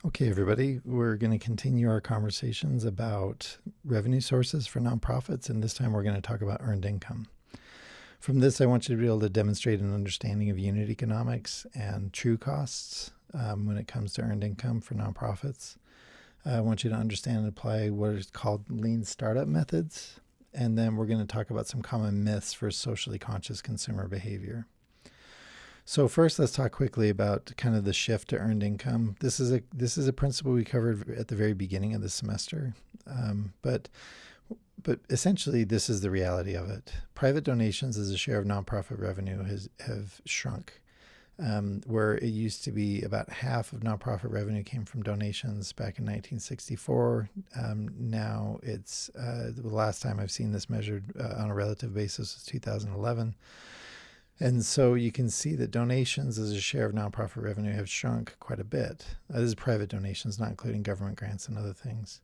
Okay, everybody, we're going to continue our conversations about revenue sources for nonprofits, and this time we're going to talk about earned income. From this, I want you to be able to demonstrate an understanding of unit economics and true costs when it comes to earned income for nonprofits. I want you to understand and apply what is called lean startup methods, and then we're going to talk about some common myths for socially conscious consumer behavior. So first, let's talk quickly about kind of the shift to earned income. This is a principle we covered at the very beginning of the semester, but essentially this is the reality of it. Private donations as a share of nonprofit revenue have shrunk. Where it used to be about half of nonprofit revenue came from donations back in 1964. Now it's the last time I've seen this measured on a relative basis was 2011. And so you can see that donations as a share of nonprofit revenue have shrunk quite a bit. This is private donations, not including government grants and other things.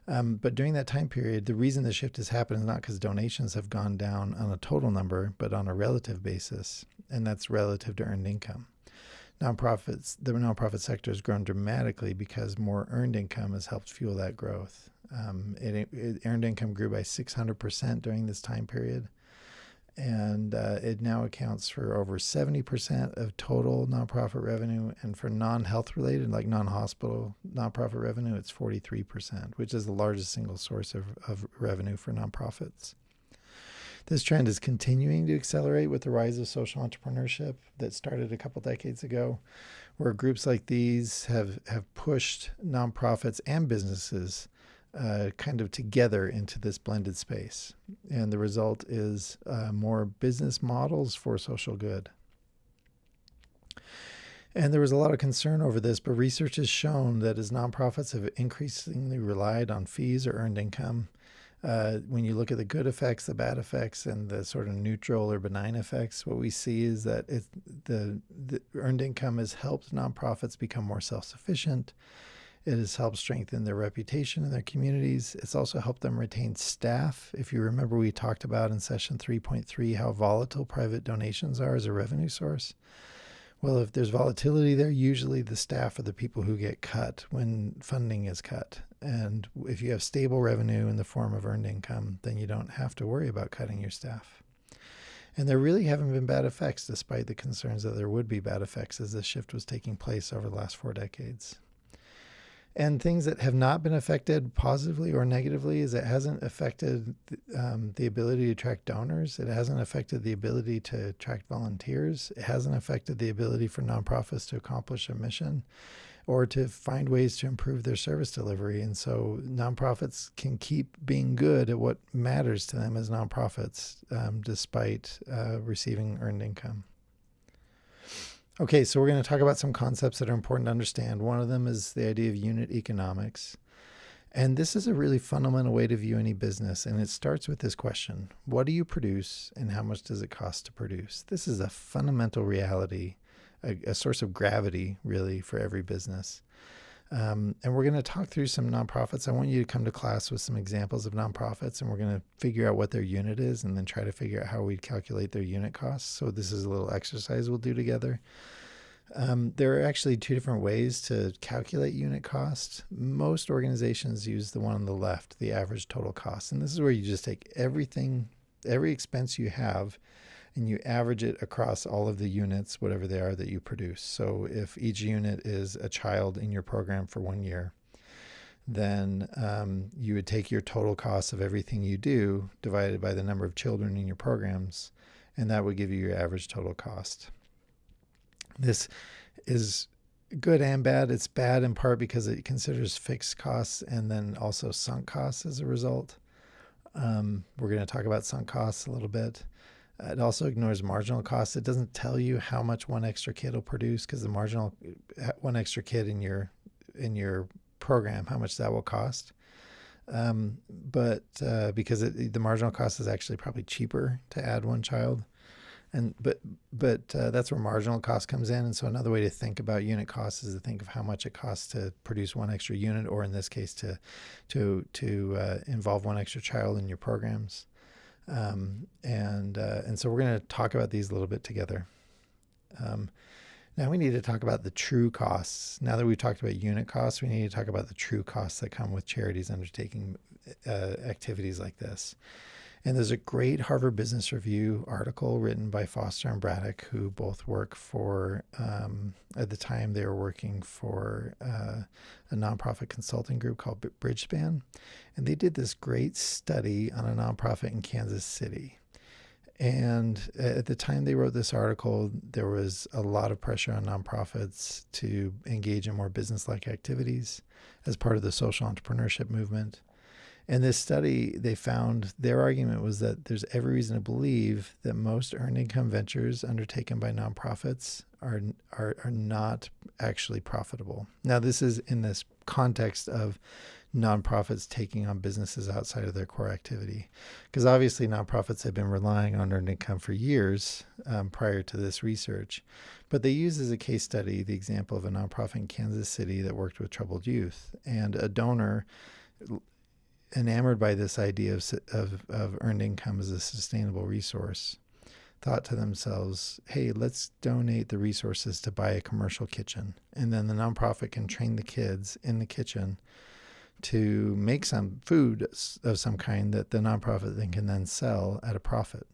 But during that time period, the reason the shift has happened is not because donations have gone down on a total number, but on a relative basis, and that's relative to earned income. The nonprofit sector has grown dramatically because more earned income has helped fuel that growth. Earned income grew by 600% during this time period. And it now accounts for over 70% of total nonprofit revenue. And for non-health related, like non-hospital nonprofit revenue, it's 43%, which is the largest single source of revenue for nonprofits. This trend is continuing to accelerate with the rise of social entrepreneurship that started a couple decades ago, where groups like these have pushed nonprofits and businesses kind of together into this blended space. And the result is more business models for social good. And there was a lot of concern over this, but research has shown that as nonprofits have increasingly relied on fees or earned income, when you look at the good effects, the bad effects, and the sort of neutral or benign effects, what we see is that the earned income has helped nonprofits become more self-sufficient. It has helped strengthen their reputation in their communities. It's also helped them retain staff. If you remember, we talked about in session 3.3 how volatile private donations are as a revenue source. Well, if there's volatility there, usually the staff are the people who get cut when funding is cut. And if you have stable revenue in the form of earned income, then you don't have to worry about cutting your staff. And there really haven't been bad effects, despite the concerns that there would be bad effects as this shift was taking place over the last 4 decades. And things that have not been affected positively or negatively is it hasn't affected the ability to attract donors. It hasn't affected the ability to attract volunteers. It hasn't affected the ability for nonprofits to accomplish a mission or to find ways to improve their service delivery. And so nonprofits can keep being good at what matters to them as nonprofits despite receiving earned income. Okay, so we're going to talk about some concepts that are important to understand. One of them is the idea of unit economics. And this is a really fundamental way to view any business. And it starts with this question: what do you produce and how much does it cost to produce? This is a fundamental reality, a source of gravity, really, for every business. And we're going to talk through some nonprofits. I want you to come to class with some examples of nonprofits, and we're going to figure out what their unit is and then try to figure out how we calculate their unit costs. So this is a little exercise we'll do together. There are actually 2 different ways to calculate unit cost. Most organizations use the one on the left, the average total cost. And this is where you just take everything, every expense you have, and you average it across all of the units, whatever they are that you produce. So if each unit is a child in your program for 1 year, then you would take your total cost of everything you do divided by the number of children in your programs, and that would give you your average total cost. This is good and bad. It's bad in part because it considers fixed costs and then also sunk costs as a result. We're going to talk about sunk costs a little bit. It also ignores marginal costs. It doesn't tell you how much one extra kid will produce, because the marginal one extra kid in your program, how much that will cost. But because the marginal cost is actually probably cheaper to add one child. But that's where marginal cost comes in. And so another way to think about unit costs is to think of how much it costs to produce one extra unit, or in this case, to involve one extra child in your programs. And so we're going to talk about these a little bit together. Now we need to talk about the true costs. Now that we've talked about unit costs, we need to talk about the true costs that come with charities undertaking activities like this. And there's a great Harvard Business Review article written by Foster and Braddock, who both work for, at the time they were working for a nonprofit consulting group called Bridgespan. And they did this great study on a nonprofit in Kansas City. And at the time they wrote this article, there was a lot of pressure on nonprofits to engage in more business-like activities as part of the social entrepreneurship movement. In this study, they found their argument was that there's every reason to believe that most earned income ventures undertaken by nonprofits are not actually profitable. Now, this is in this context of nonprofits taking on businesses outside of their core activity, because obviously nonprofits have been relying on earned income for years prior to this research. But they use as a case study the example of a nonprofit in Kansas City that worked with troubled youth, and a donor enamored by this idea of earned income as a sustainable resource, thought to themselves, hey, let's donate the resources to buy a commercial kitchen. And then the nonprofit can train the kids in the kitchen to make some food of some kind that the nonprofit can then sell at a profit.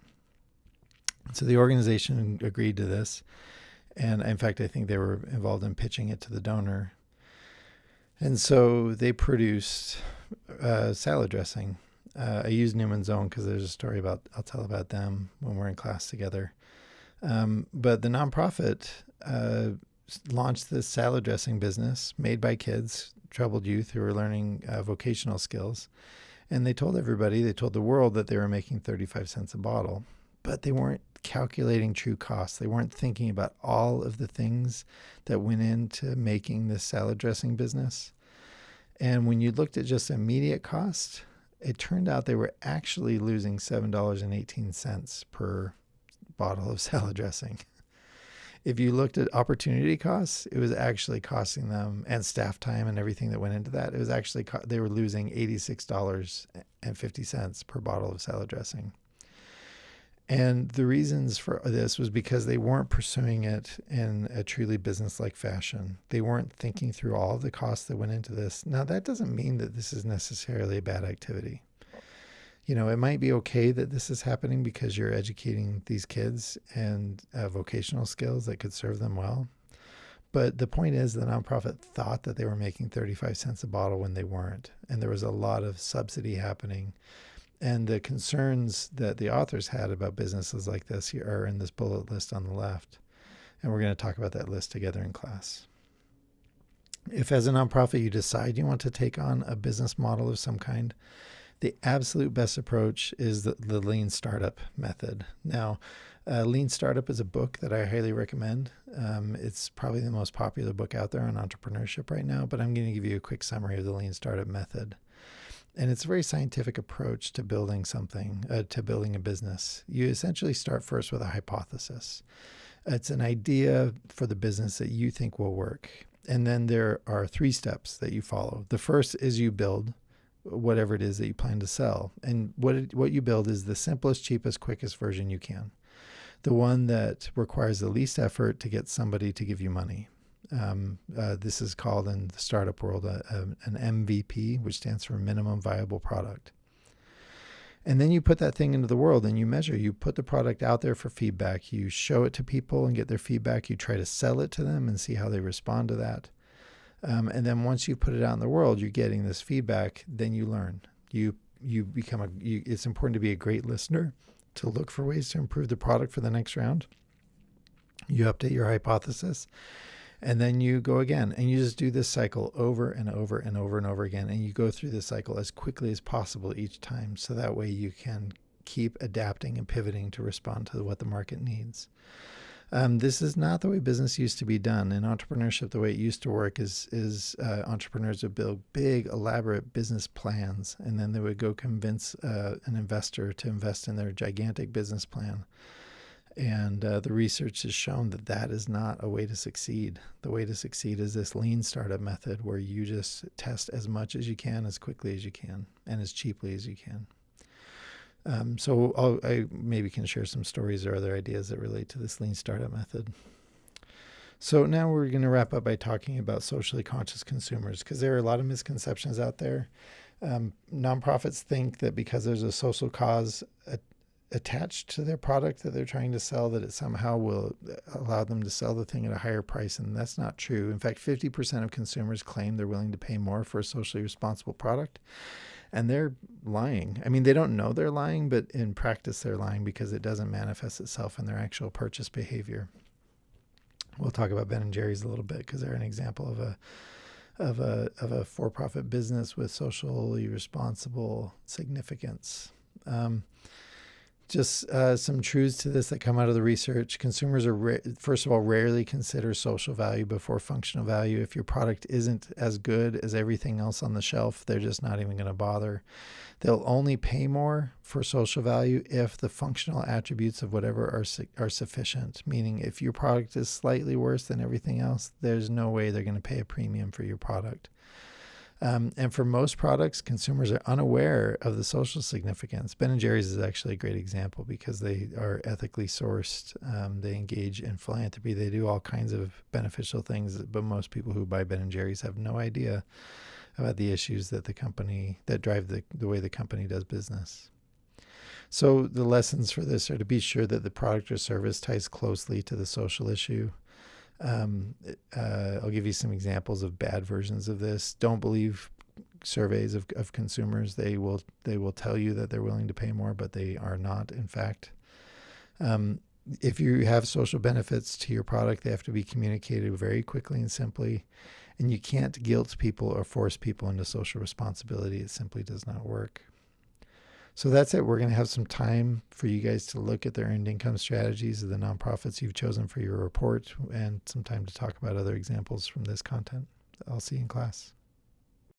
So the organization agreed to this. And in fact, I think they were involved in pitching it to the donor. And so they produced salad dressing. I use Newman's Own because there's a story I'll tell about them when we're in class together. But the nonprofit launched this salad dressing business made by kids, troubled youth who were learning vocational skills. And they told the world that they were making 35 cents a bottle, but they weren't calculating true costs. They weren't thinking about all of the things that went into making this salad dressing business. And when you looked at just immediate cost, it turned out they were actually losing $7.18 per bottle of salad dressing. If you looked at opportunity costs, it was actually costing them, and staff time and everything that went into that, it was actually, they were losing $86.50 per bottle of salad dressing. And the reasons for this was because they weren't pursuing it in a truly business-like fashion. They weren't thinking through all of the costs that went into this. Now, that doesn't mean that this is necessarily a bad activity. You know, it might be okay that this is happening because you're educating these kids and vocational skills that could serve them well. But the point is the nonprofit thought that they were making 35 cents a bottle when they weren't. And there was a lot of subsidy happening. And the concerns that the authors had about businesses like this are in this bullet list on the left. And we're going to talk about that list together in class. If as a nonprofit you decide you want to take on a business model of some kind, the absolute best approach is the Lean Startup method. Now, Lean Startup is a book that I highly recommend. It's probably the most popular book out there on entrepreneurship right now, but I'm going to give you a quick summary of the Lean Startup method. And it's a very scientific approach to building something, to building a business. You essentially start first with a hypothesis. It's an idea for the business that you think will work. And then there are 3 steps that you follow. The first is you build whatever it is that you plan to sell. And what you build is the simplest, cheapest, quickest version you can. The one that requires the least effort to get somebody to give you money. This is called in the startup world an MVP, which stands for minimum viable product. And then you put that thing into the world and you measure. You put the product out there for feedback. You show it to people and get their feedback. You try to sell it to them and see how they respond to that. And then once you put it out in the world, you're getting this feedback. Then you learn. You become it's important to be a great listener, to look for ways to improve the product for the next round. You update your hypothesis. And then you go again, and you just do this cycle over and over and over and over again. And you go through this cycle as quickly as possible each time. So that way you can keep adapting and pivoting to respond to what the market needs. This is not the way business used to be done. In entrepreneurship, the way it used to work is entrepreneurs would build big, elaborate business plans, and then they would go convince an investor to invest in their gigantic business plan. And the research has shown that that is not a way to succeed. The way to succeed is this lean startup method where you just test as much as you can, as quickly as you can, and as cheaply as you can. I maybe can share some stories or other ideas that relate to this lean startup method. So now we're going to wrap up by talking about socially conscious consumers, because there are a lot of misconceptions out there. Nonprofits think that because there's a social cause attached to their product that they're trying to sell, that it somehow will allow them to sell the thing at a higher price. And that's not true. In fact, 50% of consumers claim they're willing to pay more for a socially responsible product. And they're lying. I mean, they don't know they're lying, but in practice, they're lying because it doesn't manifest itself in their actual purchase behavior. We'll talk about Ben and Jerry's a little bit because they're an example of a for-profit business with socially responsible significance. Just some truths to this that come out of the research. Consumers are, first of all, rarely consider social value before functional value. If your product isn't as good as everything else on the shelf, they're just not even going to bother. They'll only pay more for social value if the functional attributes of whatever are sufficient. Meaning, if your product is slightly worse than everything else, there's no way they're going to pay a premium for your product. And for most products, consumers are unaware of the social significance. Ben & Jerry's is actually a great example because they are ethically sourced. They engage in philanthropy. They do all kinds of beneficial things, but most people who buy Ben & Jerry's have no idea about the issues that drive the way the company does business. So the lessons for this are to be sure that the product or service ties closely to the social issue. I'll give you some examples of bad versions of this. Don't believe surveys of consumers. They will tell you that they're willing to pay more, but they are not, in fact. If you have social benefits to your product, they have to be communicated very quickly and simply. And you can't guilt people or force people into social responsibility. It simply does not work. So that's it. We're going to have some time for you guys to look at the earned income strategies of the nonprofits you've chosen for your report, and some time to talk about other examples from this content. I'll see you in class.